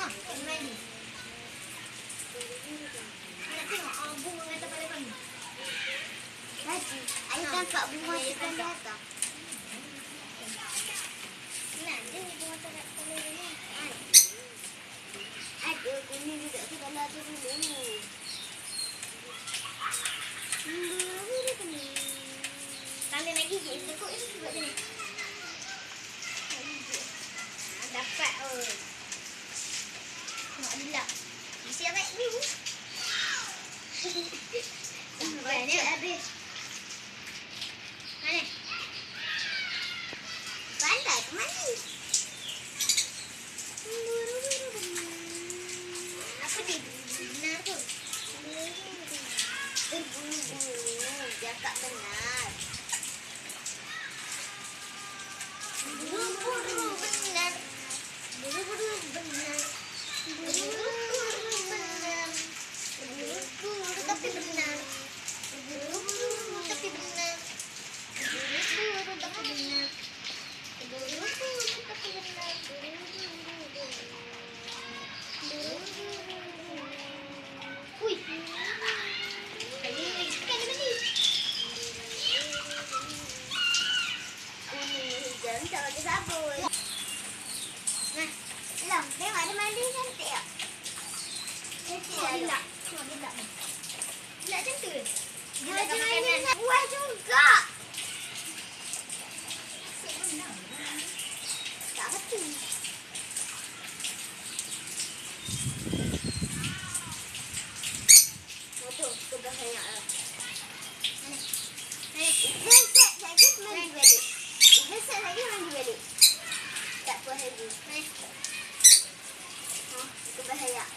Main ni. Nak tengok bunga atas kepala kami. Tadi, ayah nampak bunga ikan di atas. Nah, dia ni bunga atas kepala ni. Ada kuning juga segala tu dulu. Kalau nak gigit, tekuk ini buat macam ni. Dapat. Tengok Adila. Mesti ambil dulu. Banyak habis. Mana? Pandai ke mana? Apa dia? Benar tu. Berbunyi-bunyi. Cakap benar. Buru-buru benar. Buru-buru benar. Buru-buru benar. Buru-buru tapi benar. Buru-buru tapi benar. Buru-buru tapi benar. Buru-buru tapi benar. Ui. Ini kan ni. Kuning hijau tak pakai sabun. Nah, Lam, tengok ada mandi cantik tak? Cantik tengok tak? Adila. Tengok Adila ni. Adila macam tu. Dia Macam kat mana makanan. nak buat juga? Tak betul. Motor, kebelah banyak lah. Ikan set lagi mandi balik. Ikan set lagi mandi balik. Tak puas lagi. Kebelah banyak.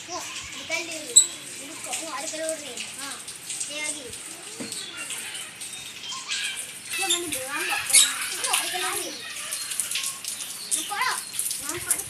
Tengok, ada colour. Dia buka. Tengok, ada colour orange. Ni lagi. Dia mana berambak kan? Tengok, ada colour orange. Nampak tak? Nampak